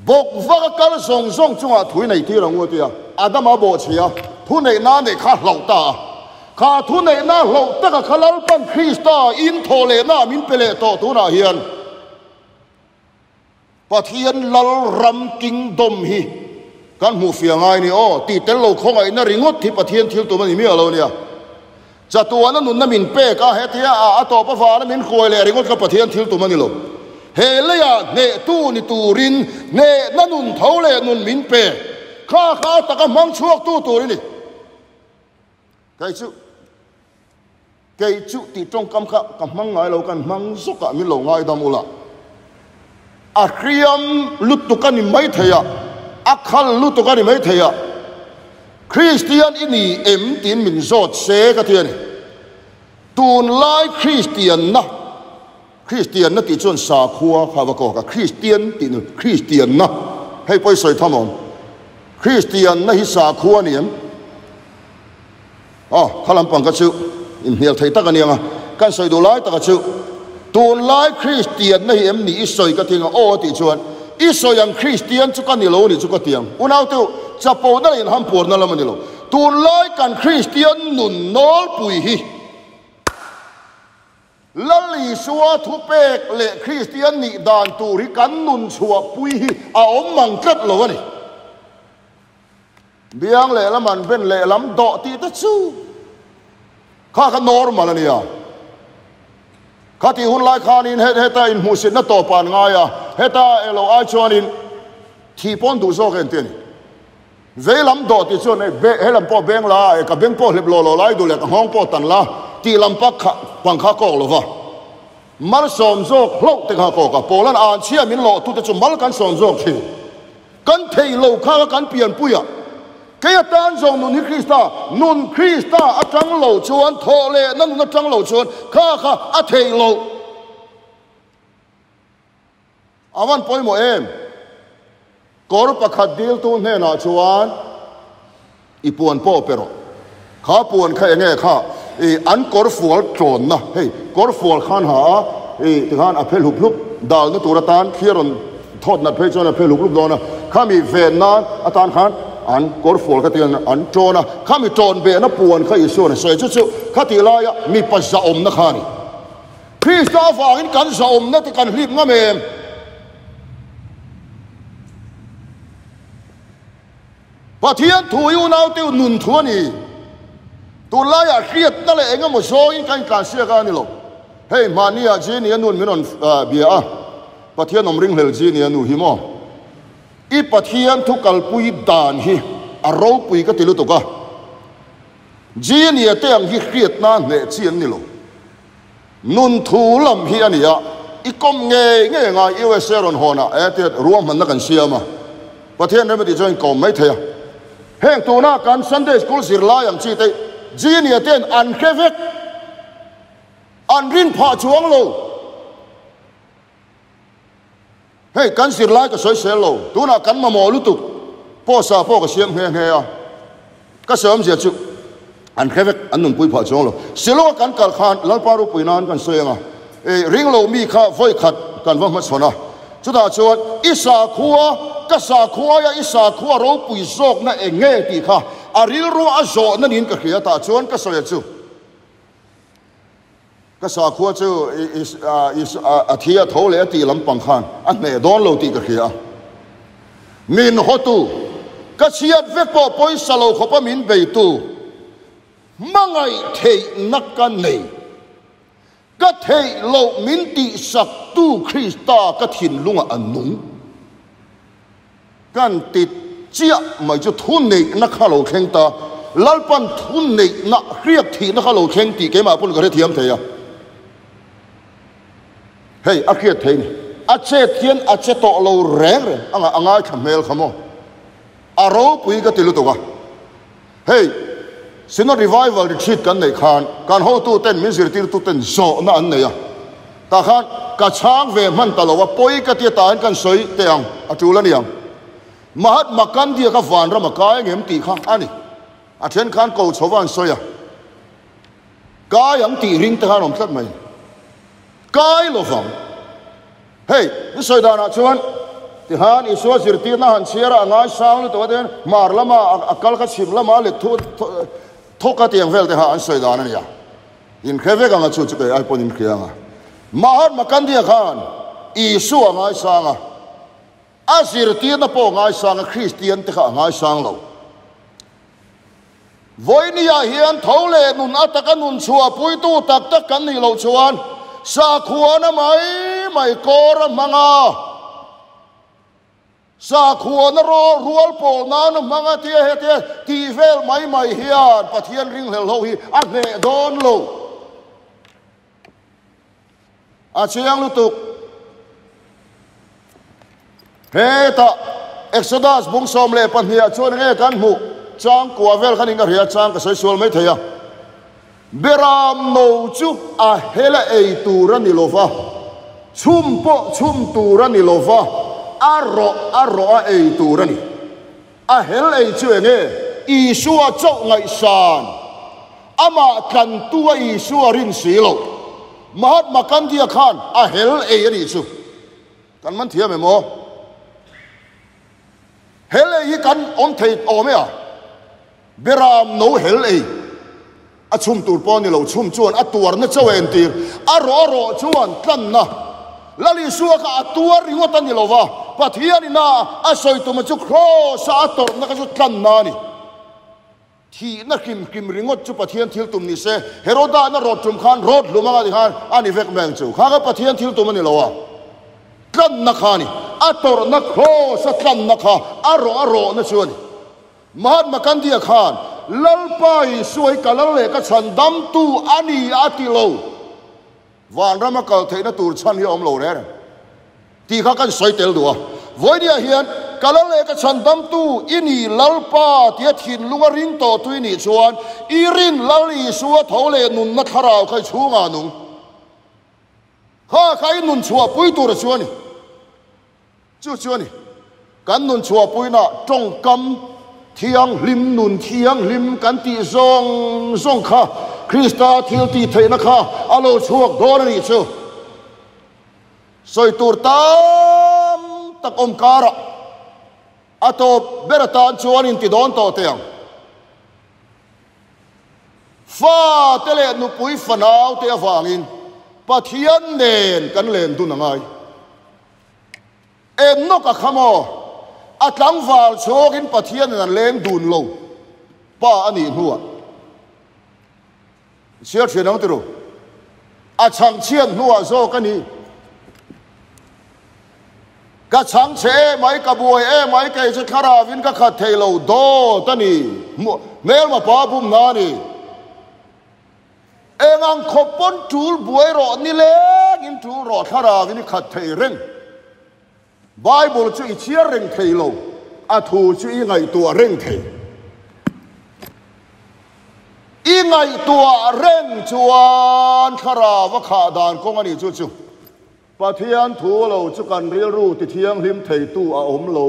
bok va kal song song chunga thui nei ti rang wo tia adama bo chia thu nei na ne kha hlau ta kha thu nei na hlau ta ka khalal pan krista in thole na min pele to tu na hian pathian lal ram kingdom hi kan mu fia ngai ni o ti tel lo khong ai na ringot thi pathian thil tu mani mi alo nia chatuana nun na min pe ka hetia a to pa fa na min khoi le ringot ka pathian thil tu mani lo he le ya ne tu ni turin ne nanun thole nun min pe kha ta ka mang chuak tu ri ni kai chu ti trong kam kha ka mang ngai lo kan mang zuk ka min lo ngai dam ula a kriam lut tu kan mai thaya akhal lut tu kan mai thaya Christian ini em tin min zot se ka thian tuôn lai Christian na ti chuan sa khua kha ko ka Christian ti nu Christian na hei poi soi thamon Christian na hi sa khua niam khalam pang ka chu in hel thei tak anianga kan soi do lai tak chu tuôn lai Christian na hi em ni soi ka thinga ti chuan i soi ang Christian chu kan ni lo ni chu ka tiang unau tu chapo na in ham por na lam ni lo tuôn lai kan Christian nun nol pui hi lali suwa thu pek le Christian ni dan tu ri kan nun suwa pui hi om mang kat lo ani biang le laman ben le lam do ti ta chu kha normal ani ya kha ti hun lai khan in heta in musin na to pan nga ya heta elo ai chuan in thi pon du zo gen ten ve lam do ti chuan he lam po beng la ka beng po lep lo lai du le ka hong po tan la ti lam pak pang kha ko lo wa mal som zo hlo te kha ko ka polan an chia min lo tu te chu mal kan som zo thi kan thei lo kha kan pian puya ke tan zong nun Krista atang lo chuan tho le nan na tang lo chuan kha a thei lo awan poi mo em kor pakhat dil tu ne na chuan ipuan po pero kha puan kha nge kha an kor fual tron na hei kor fual khan ha tikhan a phel hup dal na turatan khiron thot na phe chona phel hup do na khami ven na atan khan an kor fual ka tian an trona khami tron be na puan kha isu na soi chu kha ti la ya mi pa za om na khani Krista wangin kan za om na ti kan hlip nga mem pathian thuyu nau tiu nun thuani tu la ya riat na le enga mo so in kan sia ka ni lo hey mania ji ni nun minon bia pathian om ring hel ji ni anu hi mo i pathian thu kalpui dan hi a ro pui ka tilu to ka ji ni te ang hi riat na ne chian ni lo nun thu lam hi ania i kom nge nga USA ron hona te ruam man na kan sia ma pathian ne ma di join kom mai thaya heng tu na kan Sunday school sir la yang chi te ji ni ten an khevek an rin pha chuang lo hey kan sir la ka soi sel lo tu na kan ma mo lu tu po sa po ka siam he a ka som je chu an khevek an nun pui pha chuang lo silo kan kal khan lal paru pui nan kan soyanga ring lo mi kha voi khat kan wa ma sona chu da chuan isa khuwa ka sa khuwa ya isa khuwa ro pui zok na enge ti kha aril ro a zo na nin ka khia ta chuan ka soya chu ka sa khuwa chu is a thia tho le ti lam pang khan a ne don lo ti ka khia min hotu ka chiat vek po poi salo khopa min be tu mangai thei nakkan nei ka thei lo min ti sak tu Krista ka thin lunga anung kan tit chia mai chu thun nei na khalo kheng ta lalpan thun nei na riak thi na khalo kheng ti ke ma pun ka thiam theya hey a khiat thein a che thian a che to lo reng anga khamel khamo aro pui ka tilu to ka hey sino revival retreat kan nei khan kan ho tu ten min zir tir tu ten zo na an nei ya ta khan ka chang ve man ta lo wa poi ka ti ta kan soi te ang a tu la niang Mahatma Gandhi ka van ra ma kai ngem ti kha ani a then khan ko chowan soya ka yang ti ring ta rom tlat mai kai lo vang hey ni soi da na chuan ti han isu zir ti na han chiara ngai sang lu to den mar lama akal ka chim lama le thu thoka tiang vel te ha an soi da na ya in kheve ga nga chu chu ke ai ponin khianga Mahatma Gandhi khan isu ngai sanga azir ti na po ngai sang Christian te kha ngai sang lo voinia hian thole nun ataka nun chua pui tu tak tak kan ni lo chuan sa khuana mai kor manga sa khuana ro rual pol na na manga ti he ti vel mai hian pathian ring hel ho hi a ne don lo a chiang lu tuk heta Exodus bung som le pan hia chuan nge kan mu chang kwa vel khanin ka ria chang ka soi sual mai theya beram no chu a hela ei tura ni lova chum tura ni lova aro a ei tura ni a hel ei chu enge isua chau ngai san ama kan tua isua rin silo Mahatma Gandhi khan a hel ei ani chu kan man thiam emo hel ei kan om thei ome a beram no hel ei a chum tur pon ni lo chum chuan a tuar na chawen tir aro chuan kan na lali suwa ka tuar ringot ani lova pathian ina a soi tu ma chu cross a tor na ka chu kan na ni thi na kim ringot chu pathian thil tum ni se heroda na rod tum khan rod lumanga di khan ani vek meng chu kha ka pathian thil tum ani lowa kan na khani a tor na cross a kan na kha aro na chuan Mahatma Gandhi khan lalpai suai kalal le ka chandam tu ani atilo van rama kal theina tur chan hi om lo re ti kha kan soi tel duwa voi dia hian kalal le ka chandam tu ini lalpa tia thin lunga ring to tuini chuan irin lali suwa thole nun na tharau khai chunga nung kha khai nun chua pui tur chuani chuani kan nun chua pui na tong kam thiang lim nun thiang lim kan ti zong kha Krista thil ti theina kha alo chuak dor ni chu soi tur tam tak om kara ato beratan chuan in ti don to teang fa tele nu pui fanau te awangin pathian nen kan len du na ngai em no ka khamo atlang wal chogin pathian an leng dun lo pa ani huwa sia thenang tiro a chang chian huwa zo kani ka chang che mai ka buai e mai ke che khara vin ka khat thei lo do tani mel ma pa bum na ni engang khopon tul buai ro ni le in tu ro khara vin khat thei reng Bible chu i chia reng thei lo a thu chu i ngai tua reng thei i ngai tua reng chuan khara wa kha dan kong ani chu pathian thu lo chu kan ril ru ti thiang hlim thei tu a om lo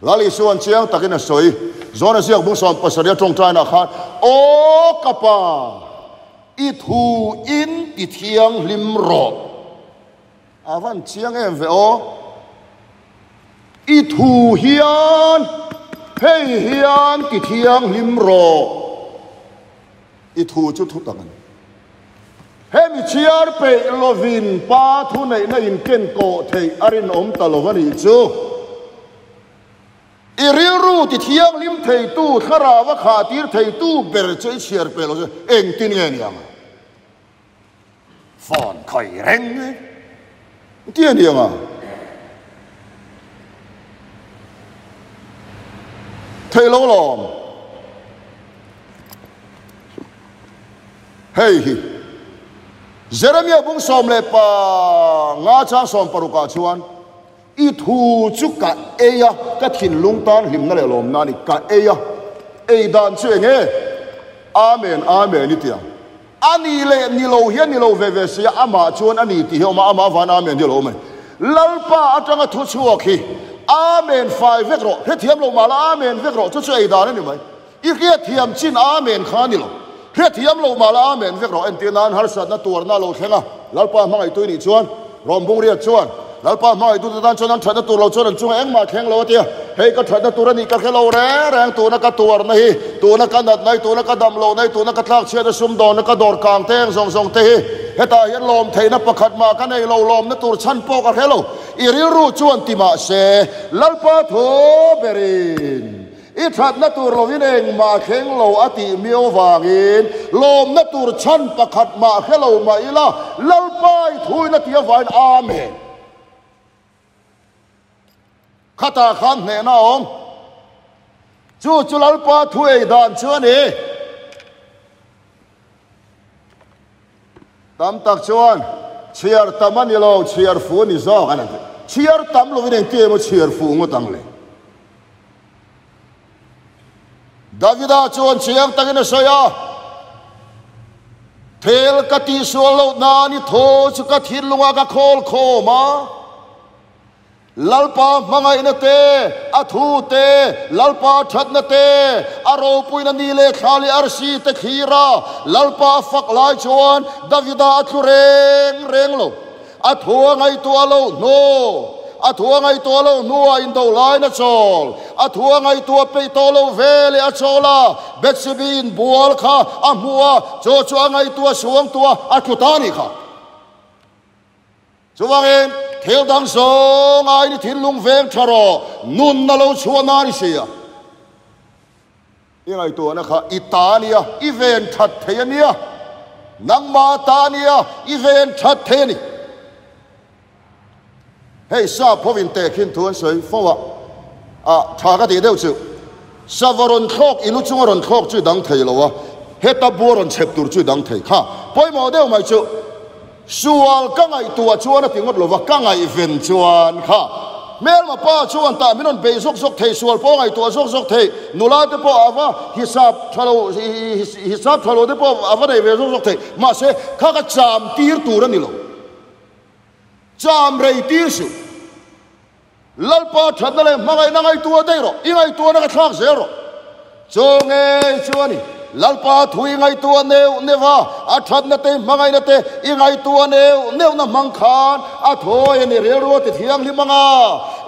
lali suan chiang takin a soi zona siak bu som pasaria tong tai na khan o kapa i thu in ti thiang hlim ro avan chiang em ve o i thu hian hei hian ti thiang hlim ro i thu chu thu takan hemi chiar pe lovin pa thu nei na in ken ko thei arin om talovani chu i ril ru ti thiang lim thei tu khara wa kha tir thei tu ber chei chiar pe lo eng tin nge niang phon khoi reng tiên điềm à thầy lâu lòm hey Jeremiah bung som le pa nga cha som paruka chuan i thu chu ka eya ka thin lung tan him na le lom na ni ka eya e dan chu nge amen ni tia ani le ni lo hian ni lo ve sia ama chuan ani ti ho ma ama van amen di lo mai lalpa atanga thu chuak hi amen fai vek ro he thiam lo ma la amen vek ro chu chu ei dan ni mai i kia thiam chin amen kha ni lo he thiam lo ma la amen vek ro en tinan har sat na tur na lo thenga lalpa mangai tu ni chuan rom bung ria chuan lalpa mangai tu dan chuan an thana tur lo chuan chung eng ma kheng lo tia hei ka thana tur ni ka khelo re reng tu na ka tur na hi tu na ka nat nai tu na ka dam lo nai tu na ka thlak chia na sum don na ka dor kang teng zong te hi heta hian lom theina pakhat ma ka nei lo lom na tur chan po ka khelo i ril ru chuan ti ma se lalpa tho berin i that na tur lovin eng ma kheng lo ati mio wangin lom na tur chan pakhat ma khelo ma ila lalpai thui na tia vain amen khata khan ne na om chu lalpa thui dan chuan ni tam tak chuan chiar tamani lo chiar fu ni zo kan chiar tam lo vin ke mo chiar fu ngo tang le Davida chuan chiang tangin soya thel ka ti sualo na ni tho chu ka thin lunga ka khol kho ma lalpa mangai na te athu te lalpa that na te aro pui na ni le khali arsi te khira lalpa fak lai chuan davida athu reng lo athu ngai tu alo no athu ngai tu alo nuwa in do lai na chol athu ngai tu pe to lo vele a chola betsibin bual kha amua cho cho ngai tu suang tu athu tani kha chuwangin thel dang song ai ni thin lung veng tharo nun na lo chuana ni sia ingai tu na kha itania event that thenia nangma tania event that theni hey sa povin te khin thuan soi fowa tha ka ti deu chu savaron khok ilu chungaron khok chu dang thei lo wa heta boron chep tur chu dang thei kha poi mo deu mai chu sual ka ngai tua chuan tingot lova ka ngai event chuan kha mel ma pa chuan ta minon be sok sok thei sual po ngai tua sok sok thei nula te po ava hisab thalo te po ava nei ve sok sok thei ma se kha ka cham tir tur ani lo cham rei tir su lalpa thadna le mangai nangai tua dei ro ingai tua na ka thak zero chonge chuani lalpa thui ngai tua neu neva a thatna te mangai na te ingai tua neu na mangkhan a thoi ni rel ro te thiang li manga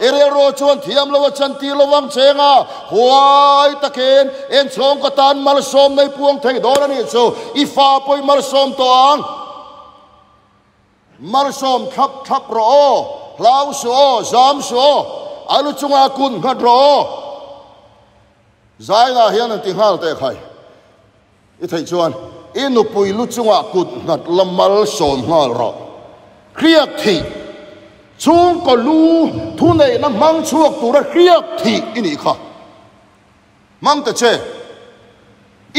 ere ro chuan thiam lo chan ti lo wang chenga huai taken en chong ka tan mal som nei puang thei don ani chu i fa poi mal som to ang mal som thap ro lau so zam so alu chunga kun ngat ro zai na hian an ti hal te khai i thei chuan inu pui lu chunga kut ngat lamal som ngal ro kriak thi chung ko lu thu nei na mang chuak tu ra kriak thi ini kha mang ta che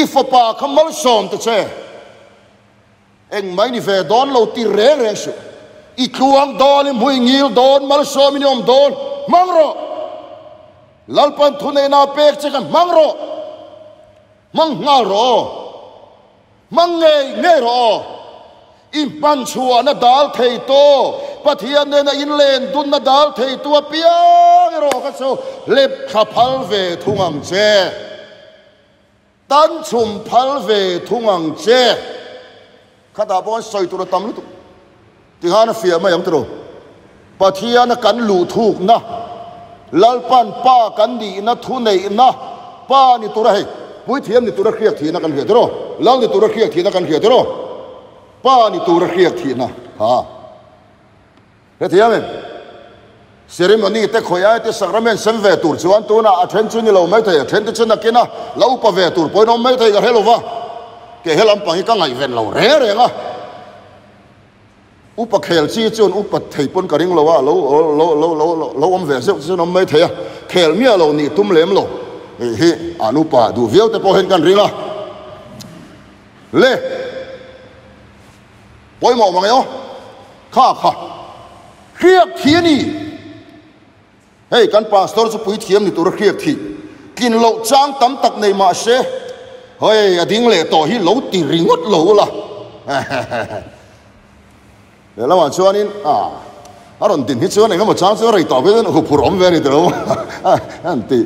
ifopa kamal som ta che eng mai ni ve don lo ti re su i kluang don i mui ngil don mal som ni om don mang ro lalpan thu nei na pek che kan mang ro mang ngal ro mang nge ro in pan chua na dal thei to pathian ne na in len dun na dal thei to piang ro ka so lep kha phal ve thungang che tan chum phal ve thungang che khata bon soi tu tam lu tu ti hana fia ma yang tro pathian kan lu thuk na lalpan pa kan di na thu nei na pa ni tu ra hei pui thiam ni tu ra khiak thi na kan hia tro lal ni tu ra khiak thi na kan hia tro pa ni tu ra khiak thi na ha he thiam em ceremony te khoya te sacrament sem ve tur chuan tu na athen chu ni lo mai thei athen te chu na kina lo pa ve tur poi no mai thei ga helova ke helam pangi ka ngai ven lo re nga upa khel chi chun upa thei pon ka ring lo wa lo om ve se chu no mai thei khel mia lo ni tum lem lo hi anu pa du viau te po hen kan ringa le poi mo ma yo kha khiak thi ni hey kan pastor chu pui thiam ni tur khiak thi kin lo chang tam tak nei ma se hoi ading le to hi lo ti ringot lo la le la ma chuanin aron tin hi chuan engam chang chu rei to be hu phur om ve ni tro an ti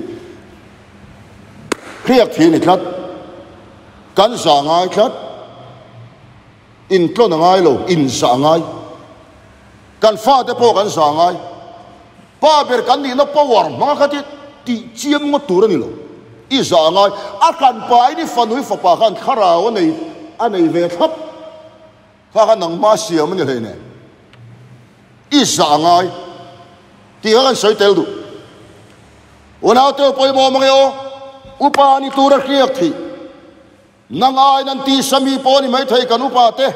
khiak thi ni khat kan sa ngai khat in tlo na ngai lo in sa ngai kan fa te po kan sa ngai pa ber kan ni no power ma khati ti chiam ngo tur ni lo i sa ngai a kan pa ni fanui fa pa kan khara wa nei anei ve thap kha kan nang ma siam ni le ne i sa ngai ti kan soi tel du ona te poi mo ma yo upa ni tur khiak thi nangai nan ti sami po ni mai thei kan upa te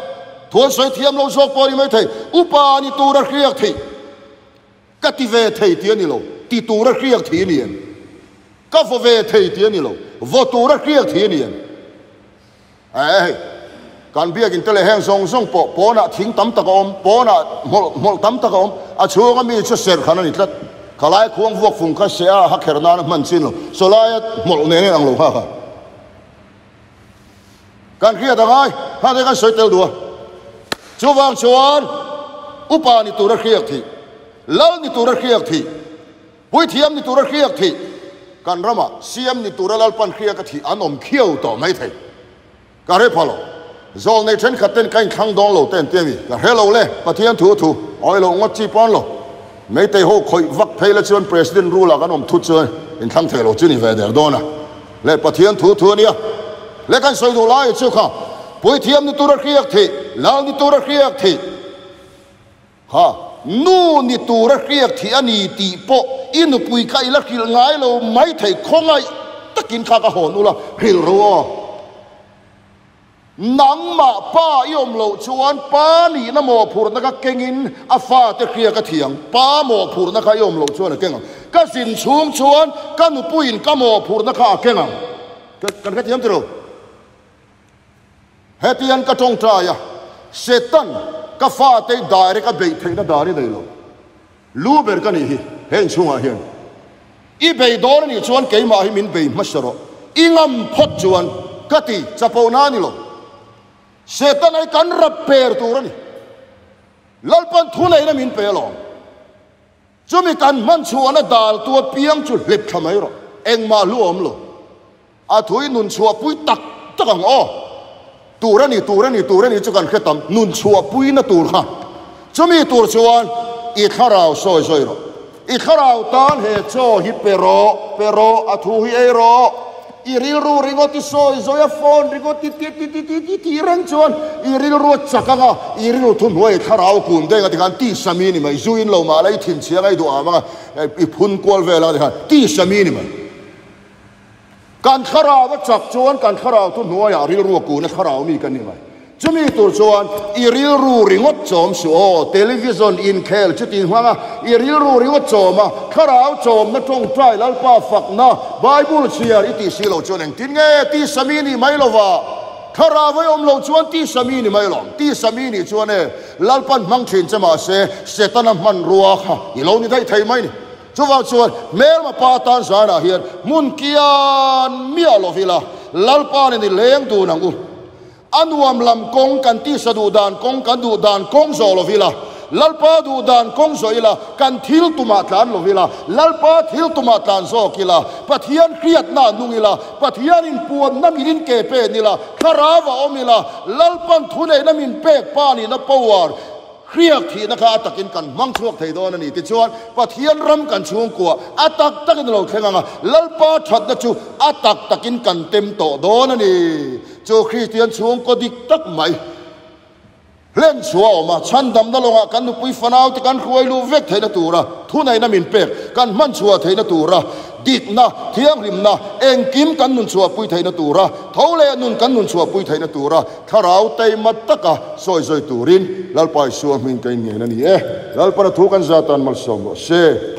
thon soi thiam lo sok po ni mai thei upa ni tur khiak thi ka ti ve thei ti ni lo ti tur khiak thi ni en ka vo ve thei ti ni lo vo tur khiak thi ni en ai kan bia kin tele heng song po na thing tam ta om po na mol tam ta om a chuanga mi chu ser khana ni tlat khalai khuang vok phung kha se a ha kherna na man chin lo solaya mol ne ang lo ha kan khia da ngai ha de kan soi tel du chu wang chuan upa ni tur khiak thi lal ni tur khiak thi pui thiam ni tur khiak thi kan rama siam ni tur lal pan khiak thi anom khiau to mai thei ka re phalo zol nei chen khaten kain khang dong lo ten te mi ka hello le pathian thu thu oi lo ngot chi pon lo mấy tay hô khôi vắt phê là chuyện president rule là cái ông thút chơi in thăng thể lộ chuyện này về để đó nè lệ bắt thiên thu thu nia lệ cái soi đồ lại chưa không bồi thiêm ni tu ra khiết thì lao ni tu ra khiết thì ha nu ni tu ra khiết thì anh đi tị bộ in nu bùi cái là khi ngái lo mấy thầy không ai tất kinh khá cả hồn nu là hiểu rồi nắng mà pa yom lo chuan pa ni na mo phur na ka kengin afa te khia ka thiang pa mo phur na ka yom lo chuan kengang ka sin chung chuan ka nu puin ka mo phur na ka kengang kan ka thiam tro hetian ka tong tra ya setan ka fa te dare ka be thei na dare dei lo lu ber ka ni hi hen chunga hian i be dor ni chuan ke ma hi min be masaro ingam phot chuan ka ti chapo na ni lo setan ay kan rapper tu ni lalpan thunay na min pelong chumi kan man chuan dal tu piang chu lip thamai ro eng ma luom lo a thui nun chua pui tak takang o turani chu kan khetam nun chua pui na tur kha chumi tur chuan i tharau soi ro i tharau tan he cho hi pero a thu hi e ro iril ru ringoti soi zoya phone ringoti ti rang chuan iril ru chakanga iril thun hoi tharau kun de ga kan ti sami ni mai zuin lo ma lai thin chiang ai do ama i phun kol vela de ti sami ni mai kan kharau wa chak chuan kan kharau thun hoi ya ril ru ku na kharau mi kan ni mai chumi tur chuan iril ru ringot chom su o television in khel chutin hwanga iril ru ringot choma kharau chom na tong trai lal pa fak na bible share iti silo chuan eng tin nge ti sami ni mai lova khara vai om lo chuan ti sami ni mai lom ti sami ni chuan e lalpan mang thin chama se setan man ruwa kha i lo ni dai thai mai ni chuwa chuan mel ma pa tan sana hian mun kian mia lovila lalpan ni leng tu nang u anuam lam kong kan ti sadu dan kong kan du dan kong zo lovila lalpa du dan kong zo ila kan thil tuma tlan lovila lalpa thil tuma tlan zo kila pathian kriat na nungila pathian in puan na mirin ke pe nila kharawa omila lalpan thune na min pek pa ni na powar kriak thi na kha takin kan mang chuak thei don ani ti chuan pathian ram kan chung kwa atak takin lo thenga lalpa that na chu atak takin kan tem to don ani chu Christian chung ko dik tak mai len chuo ma chan dam na longa kan nu pui fanau te kan khuai lu vek theina tura thunai na min pek kan man chua theina tura dik na thiang rim na eng kim kan nun chua pui theina tura thole nun kan nun chua pui theina tura tharau tei mat taka soi turin lalpai suam min kai nge na ni lalpana thu kan zatan mal som se